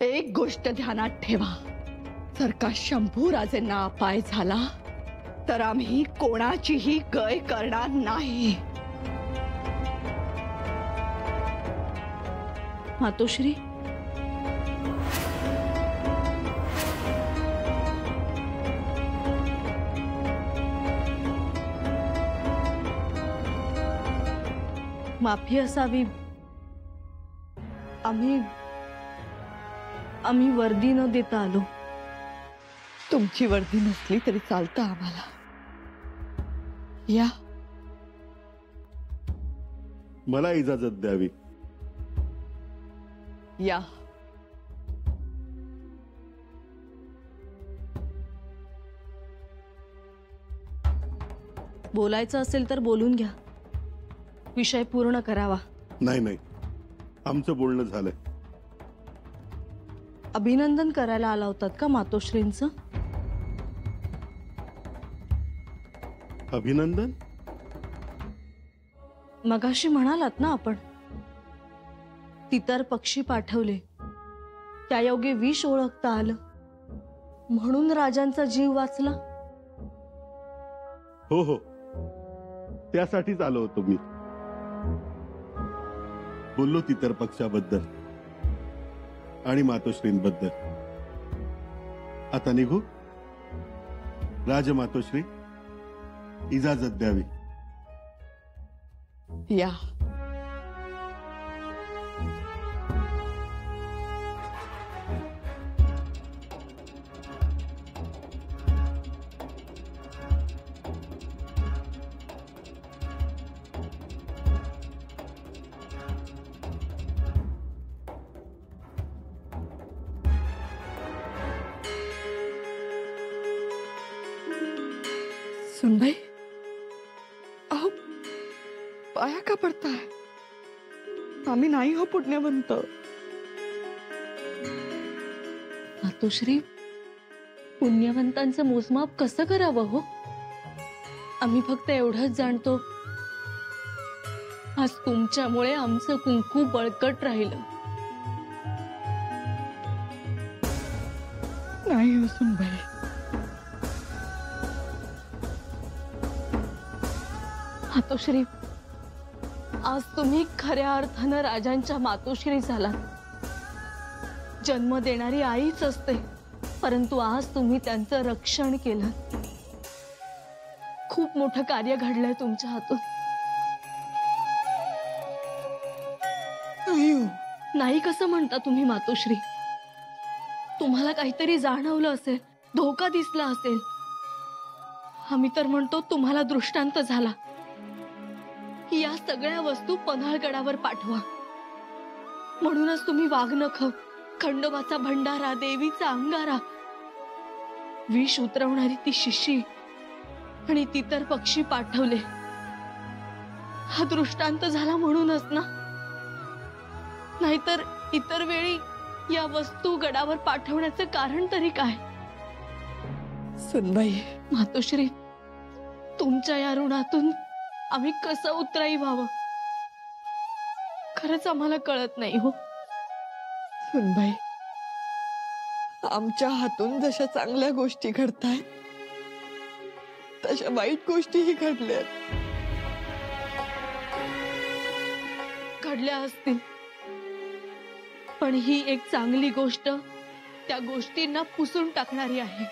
एक गोष्ट ध्यानात ठेवा, जर का शंभू राजेंना अपाय झाला तर आम्ही कोणाचीही गय करणार नाही। मातोश्री, माफी असावी। आम्ही वर्दी न देता आलो। तुमची वर्दी नसली तरी चालतं आम्हाला। या, मला इजाजत द्यावी। या। बोलायचं असेल तर बोलून घ्या, विषय पूर्ण करावा। नाही नाही, आमचं बोलणं झालंय। अभिनंदन करायला आला होतात का मातोश्रींचं? अभिनंदन? मगाशी म्हणालात ना आपण, तितर पक्षी पाठवले, त्यायोगे विष ओळखता आलं, म्हणून राजांचा जीव वाचला। हो हो, त्यासाठीच आलो होतो मी। बोललो तितर पक्षाबद्दल आणि मातोश्रींबद्दल। आता निघू? राजमातोश्री, इजाजत द्यावी। या। सुनबाई, अहो पाया का पडताय? आम्ही नाही हो पुण्यवंत। मातोश्री, पुण्यवंतांचं मोजमाप कसं करावं हो? आम्ही फक्त एवढंच जाणतो, आज तुमच्यामुळे आमचं कुंकू बळकट राहिलं। नाही हो सुनबाई, मातोश्री, आज तुम्ही खऱ्या अर्थानं राजांच्या मातोश्री झालात। जन्म देणारी आईच असते, परंतु आज तुम्ही त्यांचं रक्षण केलं। खूप मोठं कार्य घडलंय तुमच्या हातून। नाही कसं म्हणता तुम्ही मातोश्री? तुम्हाला काहीतरी जाणवलं असेल, धोका दिसला असेल। आम्ही तर म्हणतो तुम्हाला दृष्टांत झाला। या सगळ्या वस्तू पन्हाळगडावर पाठवा। म्हणूनच तुम्ही वाघनख, खंडोबाचा भंडारा, देवीचा अंगारा, विष उतरवणारी ती शिशी आणि तितर पक्षी पाठवले। हा दृष्टांत झाला म्हणूनच ना? नाहीतर इतर वेळी या वस्तू गडावर पाठवण्याचं कारण तरी काय? सुनबाई, मातोश्री, तुमच्या या ऋणातून आम्ही कसं उतराई व्हावं खरंच आम्हाला कळत नाही हो। सुनबाई, आमच्या हातून जशा चांगल्या गोष्टी घडतायत तशा वाईट गोष्टीही घडल्यात। घडल्या असतील, पण ही एक चांगली गोष्ट त्या गोष्टींना पुसून टाकणारी आहे।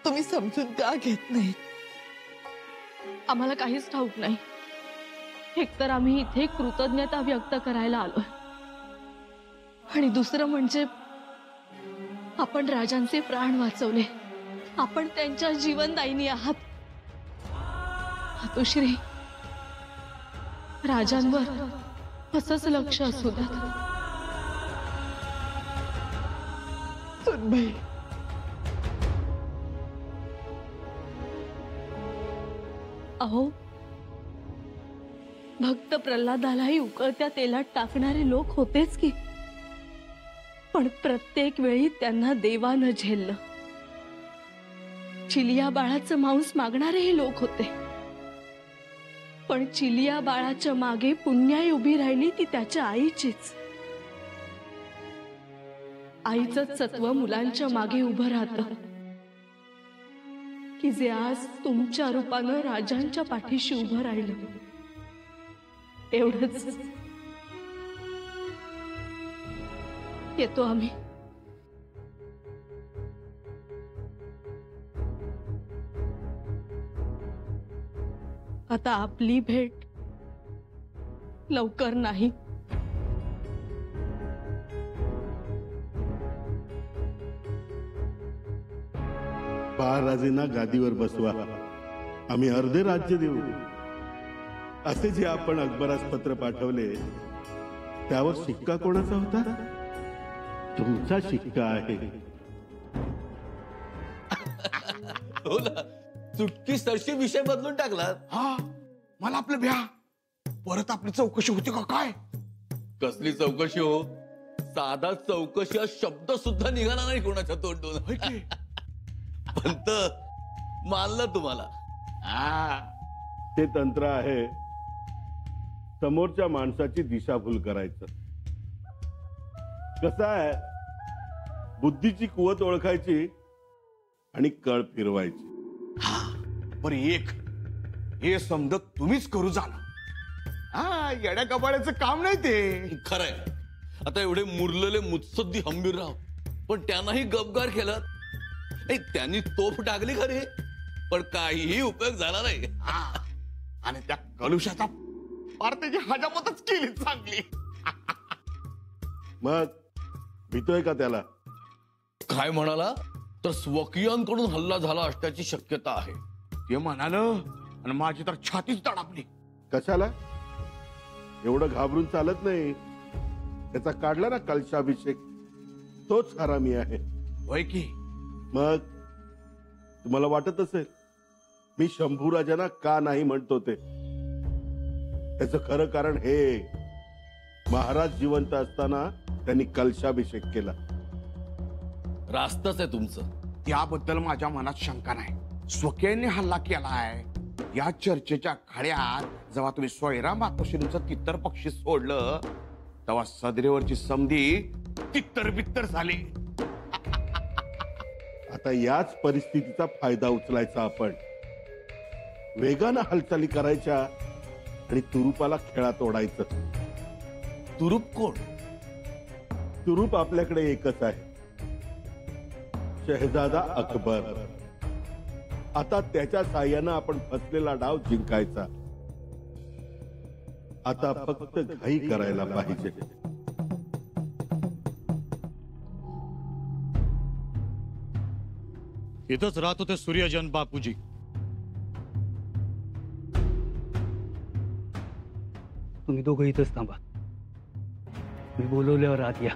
तुम्ही समजून का घेत नाही? आम्हाला काहीच ठाऊक नाही। एकतर आम्ही इथे कृतज्ञता व्यक्त करायला आलोय, आणि दुसरं म्हणजे आपण राजांचे प्राण वाचवले। आपण त्यांच्या जीवनदायिनी आहात। मातोश्री, राजांवर असंच लक्ष असू द्या। सुनबाई, अहो, भक्त प्रल्हादालाही उकळत्या तेलात टाकणारे लोक होतेच की, पण प्रत्येक वेळी त्यांना देवानं झेललं। चिलिया बाळाचं मांस मागणारेही लोक होते, पण चिलिया बाळाच्या मागे पुण्याई उभी राहिली ती त्याच्या आईचीच। आईचं सत्व मुलांच्या मागे उभं राहतं की जे आज तुमच्या रूपानं राजांच्या पाठीशी उभं राहिलं. एवढंच. येतो आम्ही. आता आपली भेट लवकर नाही. बाळराजेंना गादीवर बसवा, आम्ही अर्धे राज्य देऊ. असे जे आपण अकबरास पत्र पाठवले त्यावर शिक्का कोणाचा होता? तुमचा शिक्का आहे. हो ना, चुटकी सरशी विषय बदलून टाकला. हा, मला आपलं भ्या. परत आपली चौकशी होती का काय? कसली चौकशी हो? साधा चौकशी हा शब्द सुद्धा निघाला नाही कोणाच्या तोंडून. होय की? पंत, मानलं तुम्हाला. हा, ते तंत्र आहे समोरच्या माणसाची दिशाभूल करायचं. कसं आहे, बुद्धीची कुवत ओळखायची आणि कळ फिरवायची. पर एक हे समजा तुम्हीच करू जाणं. हा, येड्या कपाड्याचं काम नाही ते. खरंय. आता एवढे मुरलेले मुत्सद्दी हंबीरराव, पण त्यांनाही गपगार केलं. त्यांनी तोफ टाकली खरी, पण काहीही उपयोग झाला नाही. हा, आणि त्या कलुषाचा पार त्याची हजामतच केली चांगली. मग भीतोय का त्याला? काय म्हणाला तर स्वकीयांकडून हल्ला झाला असण्याची शक्यता आहे. ते म्हणालं आणि माझी तर छातीच तडापली. कशाला? एवढं घाबरून चालत नाही. त्याचा काढला ना कलशाभिषेक, तोच हरामी आहे. होय की? मग तुम्हाला वाटत असेल मी शंभूराजांना का नाही म्हणतो ते? त्याचं खरं कारण हे, महाराज जिवंत असताना त्यांनी कलशाभिषेक केला. रास्तच आहे तुमचं. त्याबद्दल माझ्या मनात शंका नाही. स्वकीयांनी हल्ला केलाय या चर्चेच्या खड्यात जेव्हा तुम्ही सोयरा मातोश्रींचं तित्तर पक्षी सोडलं तेव्हा सदरेवरची समधी तित्तर बित्तर झाली. आता याच परिस्थितीचा फायदा उचलायचा आपण. वेगानं हालचाली करायच्या आणि तुरुपाला खेळात ओढायचं. तुरुप कोण? तुरुप आपल्याकडे एकच आहे, शहजादा अकबर. आता त्याच्या साह्यानं आपण फसलेला डाव जिंकायचा. आता फक्त घाई करायला पाहिजे. इथंच राहत होते सूर्यजन बापूजी. तुम्ही दोघं इथंच थांबा, मी बोलवल्यावर आत या.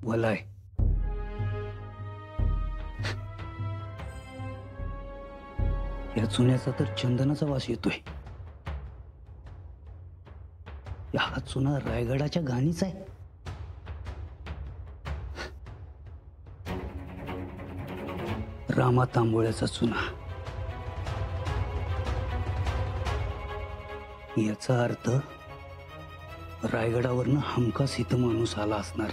वलाय या चुन्याचा तर चंदनाचा वास येतोय. हा चुना रायगडाच्या घाणीचा आहे. रामा तांबोळ्याचा चुना. याचा अर्थ रायगडावरनं हमखास इथं माणूस आला असणार.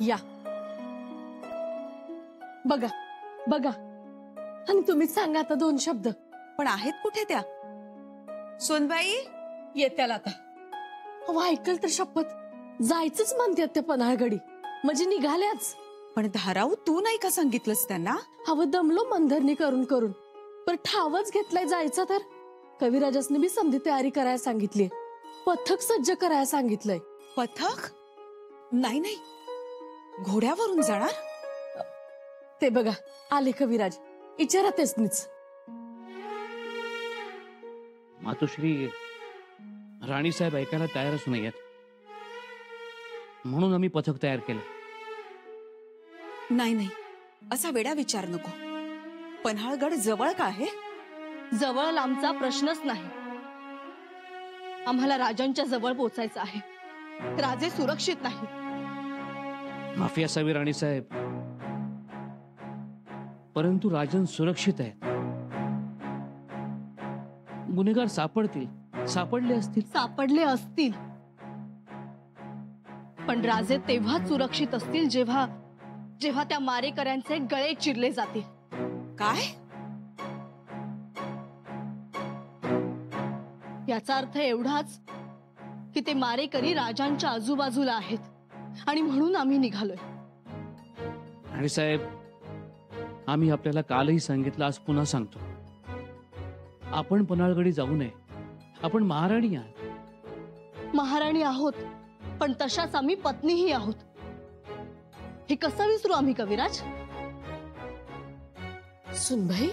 या बघा बघा आणि तुम्हीच सांगा आता 2 शब्द. पण आहेत कुठे त्या? सोनबाई, येत्याला आता. अहो ऐकल तर शपथ जायचंच म्हणतात ते पन्हाळगडी. म्हणजे निघाल्याच. पण धाराऊ तू नाही का सांगितलंस त्यांना? हवं दमलो मनधरणी करून करून. पण ठावच घेतलाय जायचं तर. कविराजासने बी समधी तयारी करायला सांगितली. पथक सज्ज करायला सांगितलंय. पथक? नाही नाही, घोड्यावरून जाणार? ते बघा आले कविराज. इचारा तेच. मातोश्री, राणीसाहेब ऐकायला तयारच नाहीयेत, म्हणून आम्ही पथक तयार केलं. नाही नाही, असा वेडा विचार नको. पन्हाळगड जवळ का आहे? जवळ लांबचा प्रश्नच नाही. आम्हाला राजांच्या जवळ पोचायचं आहे. राजे सुरक्षित नाही. माफी असावी राणीसाहेब, परंतु राजन सुरक्षित आहेत. गुन्हेगार सापडले असतील, पण राजे तेव्हाच सुरक्षित असतील जेव्हा त्या मारेकऱ्यांचे गळे चिरले जातील. काय? याचा अर्थ एवढाच की ते मारेकरी राजांच्या आजूबाजूला आहेत आणि म्हणून आम्ही निघालोय. राणीसाहेब, आम्ही आपल्याला कालही सांगितलं, आज पुन्हा सांगतो, आपण पन्हाळगडी जाऊ नये. आपण महाराणी आहात. महाराणी आहोत, पण तशाच आम्ही पत्नीही आहोत. हे कसं विसरू आम्ही कविराज? सुनबाई,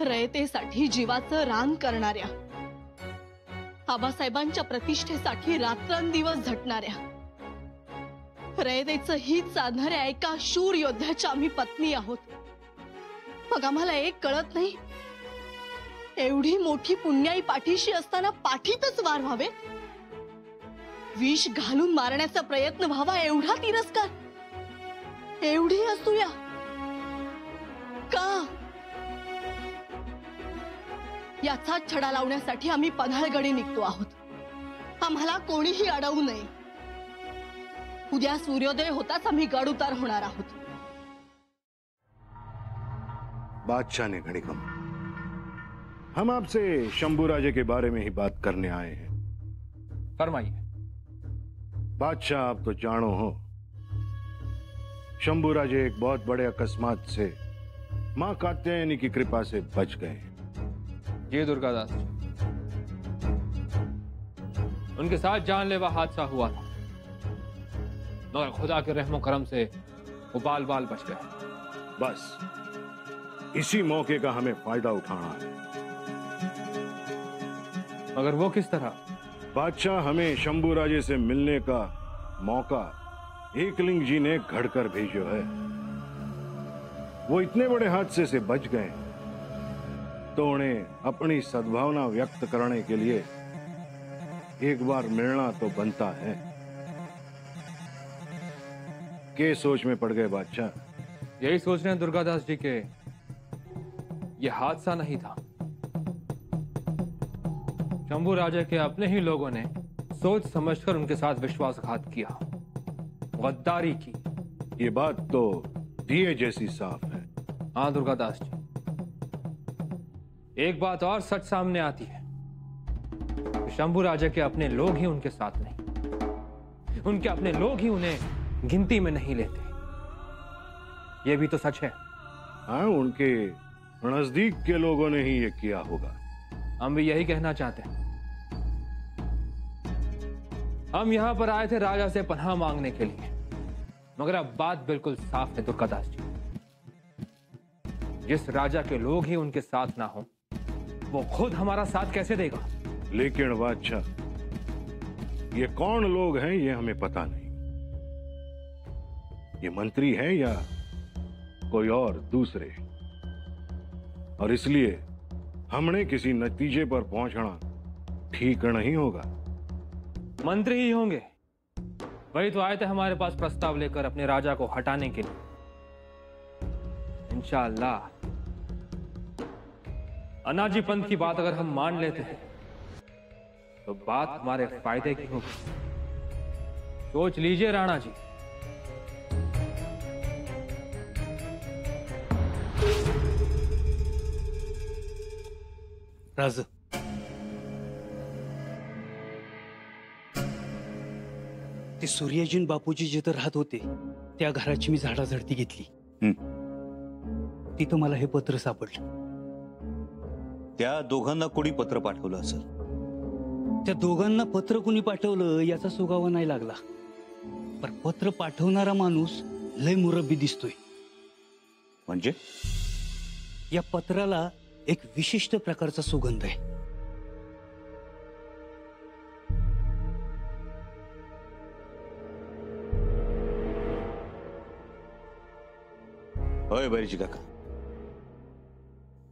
रयतेसाठी जीवाचं रान करणाऱ्या, आबासाहेबांच्या प्रतिष्ठेसाठी रात्रंदिवस झटणाऱ्या, रयतेचं हित साधणाऱ्या एका शूर योद्ध्याच्या आम्ही पत्नी आहोत. मग आम्हाला एक कळत नाही, एवढी मोठी पुण्याई पाठीशी असताना पाठीतच वार व्हावे, विष घालून मारण्याचा प्रयत्न व्हावा, एवढा तिरस्कार, एवढी असूया का? याचा छडा लावण्यासाठी आम्ही पन्हाळगडी निघतो आहोत. आम्हाला कोणीही अडवू नये. उद्या सूर्योदय होताच आम्ही गड उतार होणार आहोत. बादशाह ने घड़ीकम, हम आपसे शंभू राजे के बारे में ही बात करने आए हैं. फरमाइए. बादशाह, आप तो जानो हो, शंभू राजे एक बहुत बड़े अकस्मात से मां कात्यायनी की कृपा से बच गए. जी दुर्गादास जी, उनके साथ जानलेवा हादसा हुआ था, मगर खुदा के रहमो करम से वो बाल बाल बच गए. बस इसी मौके का हमें फायदा उठाना है. मगर वो किस तरह? बादशाह, हमें शंभू राजे से मिलने का मौका एकलिंग जी ने घड़कर भेजो है. वो इतने बड़े हादसे से बच गए तो उन्हें अपनी सद्भावना व्यक्त करने के लिए एक बार मिलना तो बनता है. के सोच में पड़ गए बादशाह? यही सोच रहे हैं दुर्गादास जी के ये हादसा नहीं था. शंभू राजा के अपने ही लोगों ने सोच समझकर उनके साथ विश्वासघात किया, गद्दारी की. ये बात तो दिए जैसी साफ है. हाँ दुर्गादास जी, एक बात और सच सामने आती है, शंभू राजा के अपने लोग ही उनके साथ नहीं, उनके अपने लोग ही उन्हें गिनती में नहीं लेते. ये भी तो सच है. हाँ, उनके नजदीक के लोगों ने ही ये किया होगा. हम भी यही कहना चाहते हैं. हम यहां पर आए थे राजा से पनाह मांगने के लिए, मगर अब बात बिल्कुल साफ है दुर्गादास जी. जिस राजा के लोग ही उनके साथ ना हो, वो खुद हमारा साथ कैसे देगा? लेकिन बादशाह, ये कौन लोग हैं ये हमें पता नहीं. ये मंत्री हैं या कोई और दूसरे, और इसलिए हमने किसी नतीजे पर पहुंचना ठीक नहीं होगा. मंत्री ही होंगे, वही तो आए थे हमारे पास प्रस्ताव लेकर अपने राजा को हटाने के लिए. इंशाअल्लाह अनाजी पंथ की बात अगर हम मान लेते हैं तो बात हमारे फायदे की होगी. सोच लीजिए राणा जी। राज, ते सूर्यजीन बापूजी जिथं राहत होते त्या घराची मी झाडाझडती घेतली। तिथं मला हे पत्र सापडलं। त्या दोघांना कोणी पत्र पाठवलं असेल? त्या दोघांना पत्र कोणी पाठवलं याचा सुगावा नाही लागला, पण पत्र पाठवणारा माणूस लय मुरब्बी दिसतोय। म्हणजे या पत्राला एक विशिष्ट प्रकारचा सुगंध आहे। होय बैरजी काका,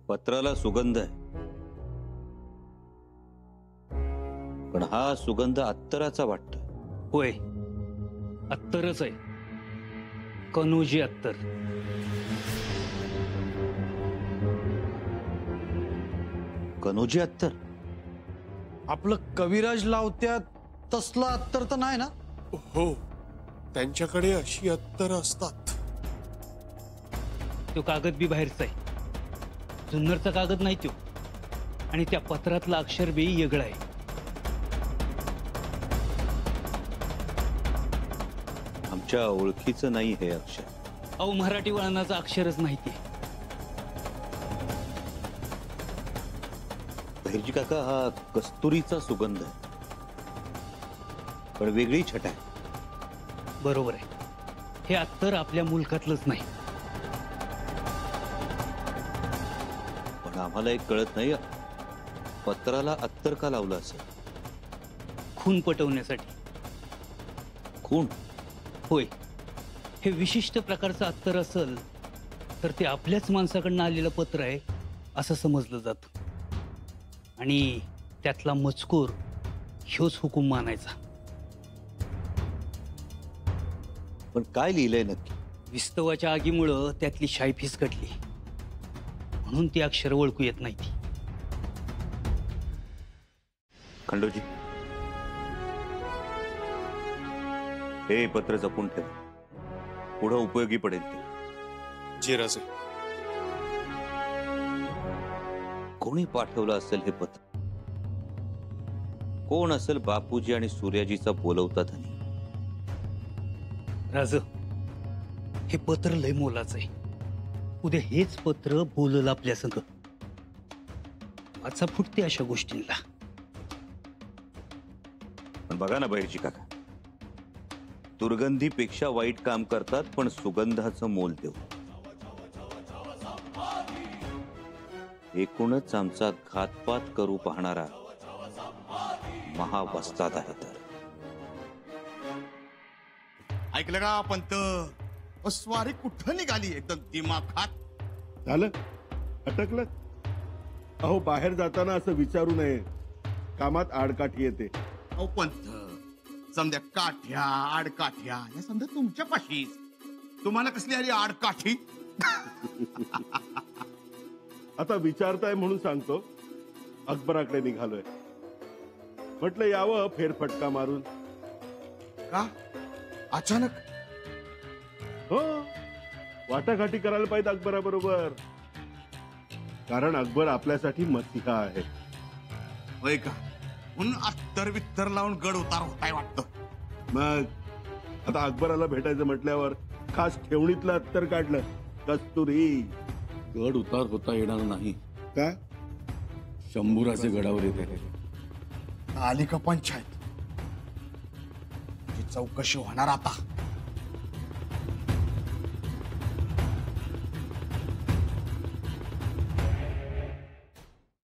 पत्राला सुगंध आहे, पण हा सुगंध अत्तराचा वाटतो। होय, अत्तरच आहे, कनोजी अत्तर। कनोजी अत्तर? आपलं कविराज लावत्यात तसला अत्तर तर नाही ना? हो, त्यांच्याकडे अशी अत्तर असतात। तो कागद बी बाहेरचा आहे, जुन्नरचा कागद नाही तो, आणि त्या पत्रातलं अक्षर बी वेगळं आहे। आमच्या ओळखीचं नाही हे अक्षर। अहो, मराठी वळणाचं अक्षरच नाही ते। बैरजी काका, हा कस्तुरीचा सुगंध आहे, पण वेगळी छटा आहे। बरोबर आहे, हे अत्तर आपल्या मुलखातलंच नाही। पण आम्हाला एक कळत नाही, पत्राला अत्तर का लावलं असेल? खून पटवण्यासाठी। खून? होय, हे विशिष्ट प्रकारचं अत्तर असेल तर ते आपल्याच माणसाकडनं आलेलं पत्र आहे असं समजलं जातं, आणि त्यातला मजकूर ह्योच हुकूम मानायचा। पण काय लिहिलंय नक्की? विस्तवाच्या आगीमुळं त्यातली शाई फिसकटली, म्हणून ती अक्षर ओळखू येत नाही ती। खंडोजी, हे पत्र जपून ठेव, पुढं उपयोगी पडेल ते। जी राजे। कोणी पाठवलं असेल हे पत्र? कोण असेल बापूजी आणि सूर्याजीचा बोलवता धनी? राज, हे पत्र लय मोलाचं आहे। उद्या हेच पत्र बोलल आपल्या संग। वाचा फुटते अशा गोष्टींना। पण बघा ना बैरजी काका, दुर्गंधीपेक्षा वाईट काम करतात, पण सुगंधाचं मोल देऊ। एकूणच आमचा घातपात करू पाहणारा महावस्ताद आहे। तर ऐकलं का पंत? स्वारी कुठं निघाली? एकदम दिमाखात झालं, अटकलं। अहो, बाहेर जाताना असं विचारू नये, कामात आडकाठी येते। अहो पंत, समजा काठ्या आडकाठ्या या समजा तुमच्या पाशी, तुम्हाला कसली आली आडकाठी? आता विचारताय म्हणून सांगतो, अकबराकडे निघालोय। म्हटलं यावं फेरफटका मारून। का अचानक? हो, वाटाघाटी करायला पाहिजे अकबराबरोबर, कारण अकबर आपल्यासाठी मसीहा आहे। होय का? म्हणून अत्तर बित्तर लावून गड उतार होताय वाटतं। मग आता अकबराला भेटायचं म्हटल्यावर खास ठेवणीतलं अत्तर काढलं, कस्तुरी। गड उतार होता येणार नाही का? शंभूराजे गडावर येते। आली का पंचायत? चौकशी होणार आता।